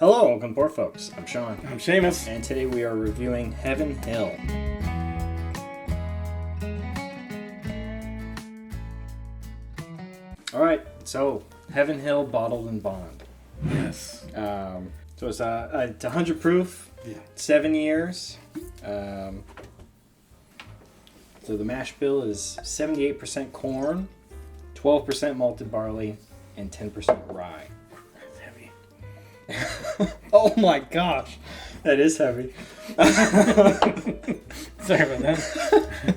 Hello, welcome aboard, folks. I'm Sean. I'm Seamus. And today we are reviewing Heaven Hill. Alright, so Heaven Hill Bottled and Bond. Yes. So it's 100 proof, Yeah. 7 years. So the mash bill is 78% corn, 12% malted barley, and 10% rye. That's heavy. Oh my gosh, that is heavy. Sorry about that.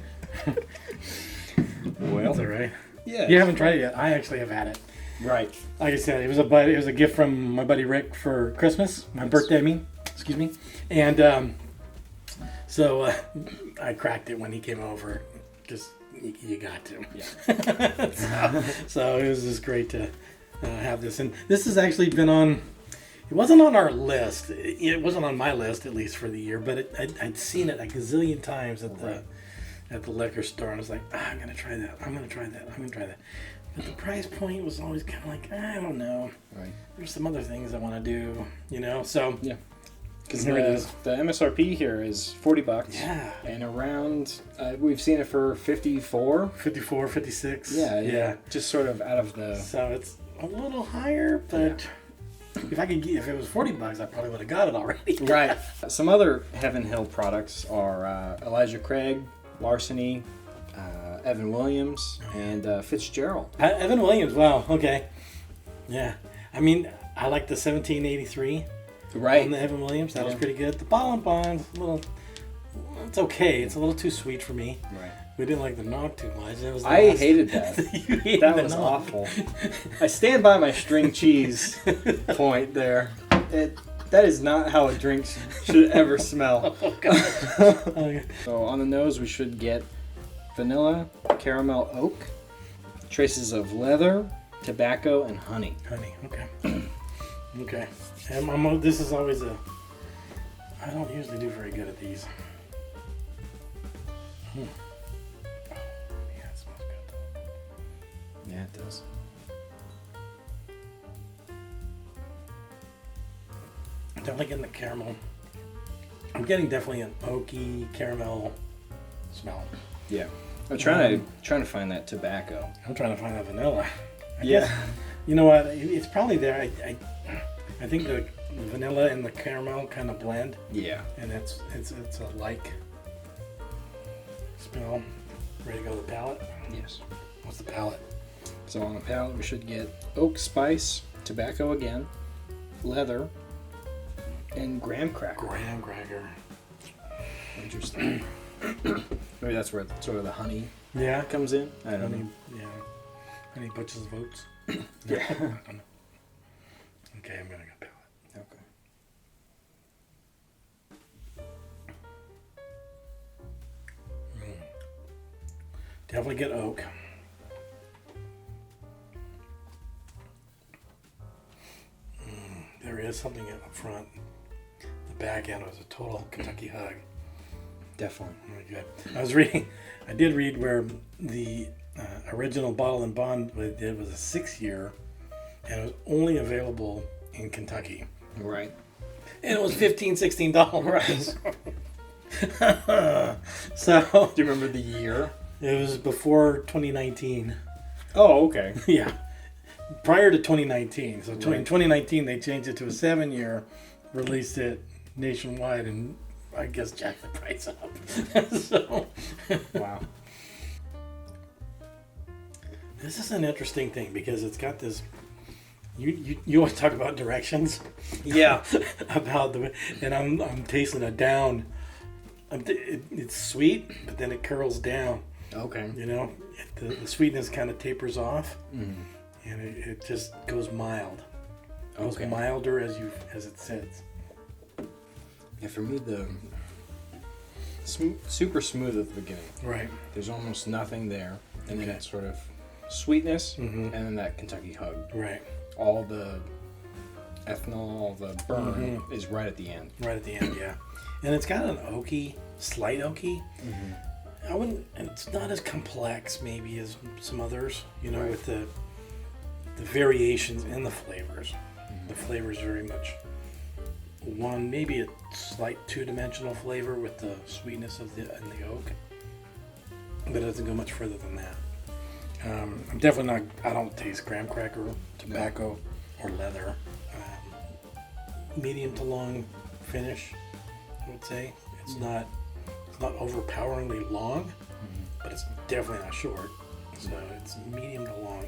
Well, That's all right. yeah. You haven't tried it yet. I actually have had it. Right. Like I said, it was a gift from my buddy Rick for Christmas, my birthday. Excuse me. And so I cracked it when he came over. Just you got to. Yeah. So it was just great to have this, and this has actually been on. It wasn't on our list. It wasn't on my list, at least for the year. But I'd seen it a gazillion times at the liquor store, and I was like, I'm gonna try that. I'm gonna try that. I'm gonna try that. But the price point was always kind of like, I don't know. Right. There's some other things I want to do, So Yeah. Because here it is. the MSRP here is $40. Yeah. And around, we've seen it for 54. 54, 56. Yeah. Just sort of out of the... So it's a little higher, but if it was $40, I probably would have got it already. Right. Some other Heaven Hill products are Elijah Craig, Larceny, Evan Williams, and Fitzgerald. Evan Williams. Wow. Okay. Yeah. I mean, I like the 1783 Right. on the Evan Williams. That was pretty good. The Bottle and Bond, it's okay. It's a little too sweet for me. Right. We didn't like the nog too much. It was the I last- hated that. You hated That the was nog. awful. I stand by my string cheese point there. That is not how a drink should ever smell. Oh, God. Okay. So on the nose, we should get vanilla, caramel oak, traces of leather, tobacco, and honey. Honey. Okay. Okay. And this is always I don't usually do very good at these. Oh, yeah, it smells good. Yeah, it does. Definitely getting the caramel. I'm getting definitely an oaky caramel smell. Yeah. I'm trying to find that tobacco. I'm trying to find that vanilla. I Yeah. guess, you know what? It's probably there. I think the vanilla and the caramel kind of blend, Yeah. and it's a like smell. Ready to go to the palate? Yes. What's the palate? So on the palate, we should get oak spice, tobacco again, leather, and graham cracker. Graham cracker. Interesting. Maybe that's where sort of the honey Yeah. comes in. I don't Honey. know. Yeah. Honey butches votes. Yeah. I don't know. Okay, I'm gonna go palate. Okay. Definitely get oak. There is something up front. The back end was a total Kentucky hug. Definitely. Very good. I did read where the original Bottle and Bond did was a 6-year, and it was only available in Kentucky. Right. And it was $15-16. So Do you remember the year? it was before 2019. Oh, okay. Yeah. Prior to 2019. So in Right. 2019, they changed it to a 7-year, released it nationwide, and I guess jacked the price up. So Wow. this is an interesting thing because it's got this. You always talk about directions. Yeah. About and I'm tasting it down. It's sweet, but then it curls down. Okay. You know, the sweetness kind of tapers off, Mm. and it just goes mild. It goes Okay. milder as it sits. Yeah, for me, the super smooth at the beginning. Right. There's almost nothing there, and then Okay. it's sort of sweetness, Mhm. and then that Kentucky hug. Right. All the ethanol, the burn is right at the end. Right at the end, yeah. And it's got an slight oaky. Mm-hmm. I wouldn't. And it's not as complex maybe as some others. Right. With the variations in the flavors. The flavors very much one, maybe a slight two-dimensional flavor with the sweetness of the oak, but it doesn't go much further than that. I'm definitely not. I don't taste graham cracker, tobacco, or leather. Medium to long finish, I would say. It's not overpoweringly long, but it's definitely not short. So it's medium to long.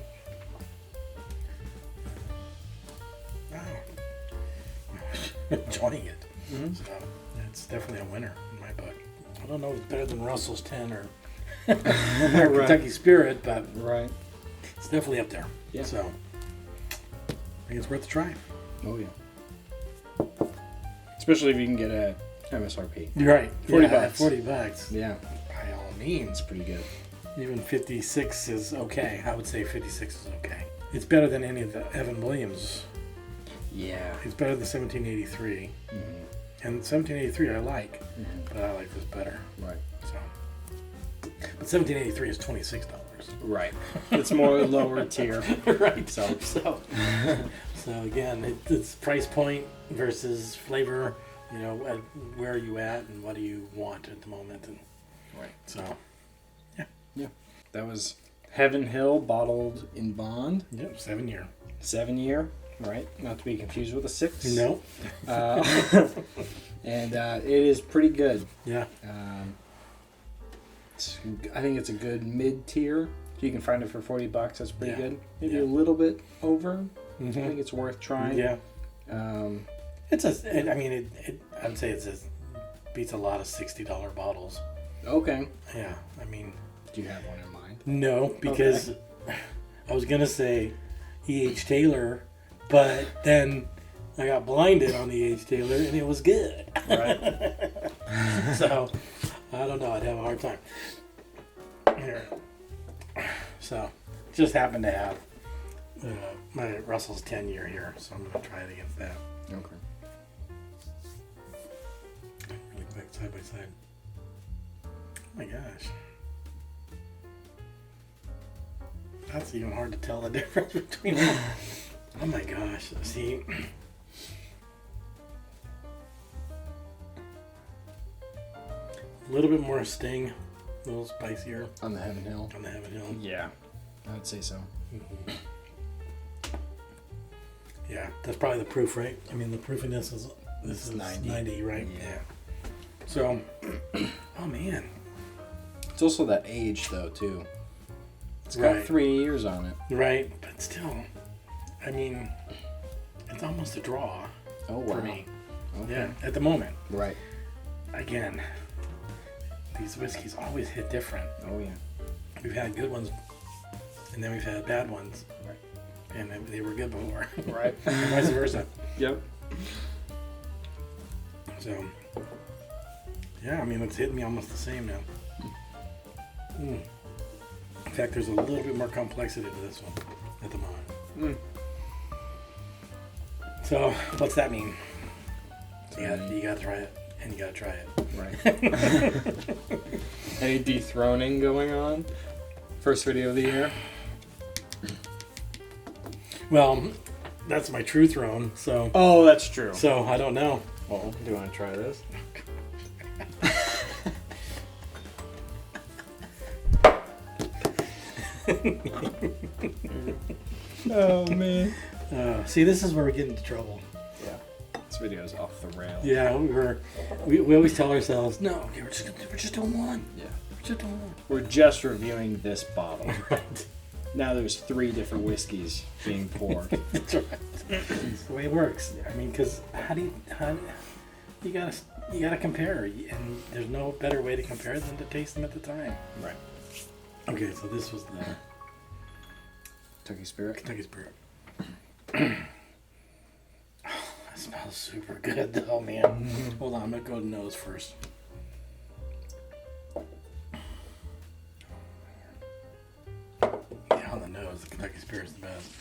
Enjoying it. So it's definitely a winner in my book. I don't know if it's better than Russell's 10 or Kentucky Spirit, but it's definitely up there. Yeah. So I think it's worth a try. Oh yeah. Especially if you can get a MSRP. You're right. $40. $40. Yeah. By all means. It's pretty good. Even 56 is okay. I would say 56 is okay. It's better than any of the Evan Williams. Yeah. It's better than 1783. And 1783 I like, but I like this better. Right. So, but 1783 is $26. Right. It's more lower tier. Right. So Again, it's price point versus flavor. You know, where are you at and what do you want at the moment? And right. So, yeah. That was Heaven Hill bottled in bond. Yep, 7 year. 7 year. Right. Not to be confused with a 6. No. And it is pretty good. Yeah. I think it's a good mid-tier. If you can find it for $40, that's pretty good. Maybe Yeah. a little bit over. I think it's worth trying. Yeah. It's I would say beats a lot of $60 bottles. okay. Yeah. I mean, Do you have one in mind? no, because I was gonna say E.H. Taylor, but then I got blinded on E.H. Taylor and it was good. Right. So I don't know. I'd have a hard time. Here. So just happened to have my Russell's 10 year here, so I'm gonna try it against that. Okay. Really quick, side by side. Oh my gosh. That's even hard to tell the difference between them. Oh my gosh. See. A little bit more sting, a little spicier On the Heaven Hill. on the Heaven Hill. Yeah. I would say so. Yeah, that's probably the proof, right? I mean, the proofiness is It's is 90. 90, right? Yeah. So, oh man. It's also that age, though, too. It's got Right. 3 years on it. Right, but still, I mean, it's almost a draw Oh, wow. for me. Okay. Yeah, at the moment. Right. Again, these whiskeys always hit different. Oh, yeah. We've had good ones, and then we've had bad ones. Right. And they were good before. Right. And vice versa. Yep. So, yeah, I mean, it's hitting me almost the same now. In fact, there's a little bit more complexity to this one at the moment. So, what's that mean? You gotta try it, and you gotta try it. Right. Any dethroning going on? First video of the year? Well, that's my true throne, so Oh, that's true. I don't know. Well, do you want to try this? Oh, man. See, this is where we get into trouble. Yeah. This video is off the rails. Yeah, we always tell ourselves, no, okay, we're just doing one. Yeah. We're just doing one. We're just reviewing this bottle. Now there's 3 different whiskeys being poured. That's right. That's the way it works. I mean, because how do you gotta compare, and there's no better way to compare than to taste them at the time. Right. Okay, so this was the Kentucky Spirit. Kentucky Spirit. Oh, that smells super good, though, man. Hold on, I'm gonna go to the nose first. Yeah, on the nose, the Kentucky Spirit's the best.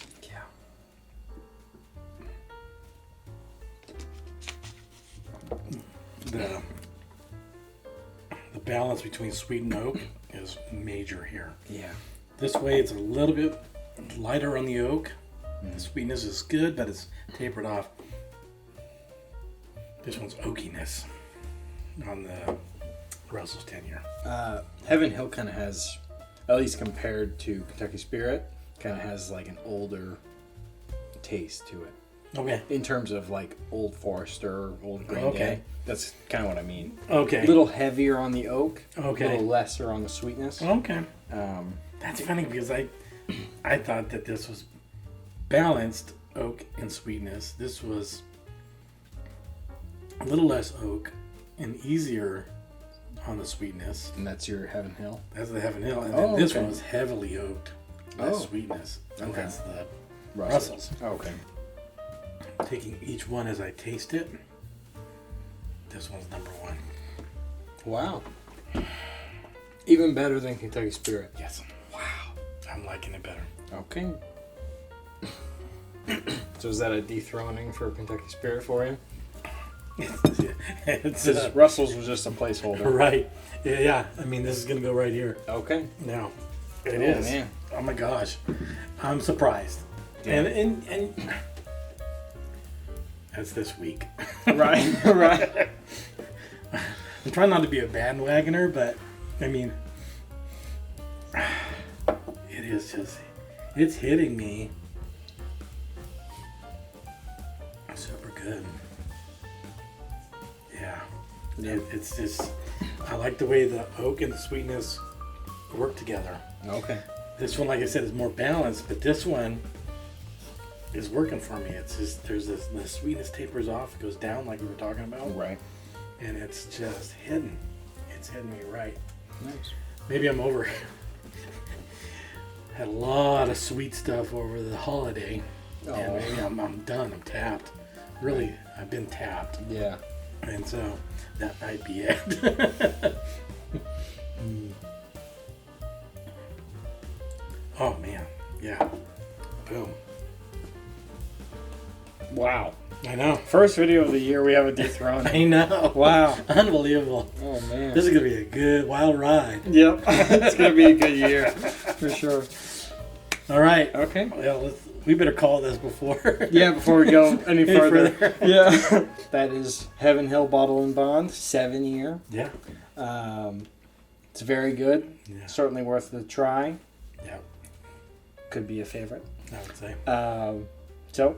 Yeah. The balance between sweet and oak is major here. Yeah. This way, it's a little bit lighter on the oak. The sweetness is good, but it's tapered off. This one's oakiness on the Russell's 10-year. Heaven Hill kind of has, at least compared to Kentucky Spirit, kind of has like an older taste to it. Okay. In terms of like Old Forester, Old Green Okay. Day. That's kind of what I mean. Okay. A little heavier on the oak. Okay. A little lesser on the sweetness. Okay. Um, That's funny because I thought that this was balanced oak and sweetness. This was a little less oak and easier on the sweetness. and that's your Heaven Hill. That's the Heaven Hill. And Oh, then this okay. one was heavily oaked. Less Oh. sweetness. And Okay. that's the Russell's. Russell's. Okay. Taking each one as I taste it. This one's number one. Wow. Even better than Kentucky Spirit. Yes. Wow. I'm liking it better. Okay. So is that a dethroning for Kentucky Spirit for you? It's Because Russell's was just a placeholder. right. Yeah. I mean, this is gonna go right here. Okay. Now, it Oh, is. man. Oh my gosh, I'm surprised. Yeah. And that's this week. Right. Right. I'm trying not to be a bandwagoner, but I mean, it is just, it's hitting me. Super good. Yeah. It's just, I like the way the oak and the sweetness work together. Okay. This one, like I said, is more balanced, but this one is working for me. It's just, there's this, the sweetness tapers off, it goes down like we were talking about. Right. And it's just hidden. It's hitting me right. Nice. Maybe I'm over. Had a lot of sweet stuff over the holiday. Oh. And maybe I'm done. I'm tapped. Really, I've been tapped. Yeah. And so that might be it. Oh man. Yeah. Boom. Wow. I know. First video of the year, we have a dethroning. I know. Wow. Unbelievable. Oh, man. This is going to be a good wild ride. Yep. It's going to be a good year. For sure. All right. Okay. Well, we better call this before. Yeah, before we go any further. further. Yeah. That is Heaven Hill Bottle and Bond, 7-year. Yeah. It's very good. Yeah. Certainly worth the try. Yeah. Could be a favorite. I would say. So,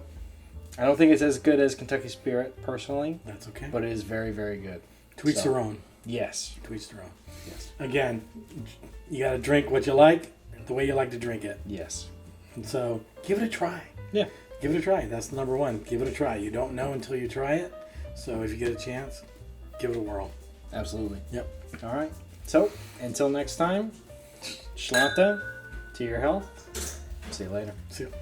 I don't think it's as good as Kentucky Spirit, personally, That's okay. but it is very, very good. To each So- their own. Yes. To each their own. Yes. Again, you got to drink what you like, the way you like to drink it. Yes. And so, give it a try. Yeah. Give it a try. That's number one. Give it a try. You don't know until you try it. So, if you get a chance, give it a whirl. Absolutely. Yep. All right. So, until next time, Schlanta, to your health. See you later. See you.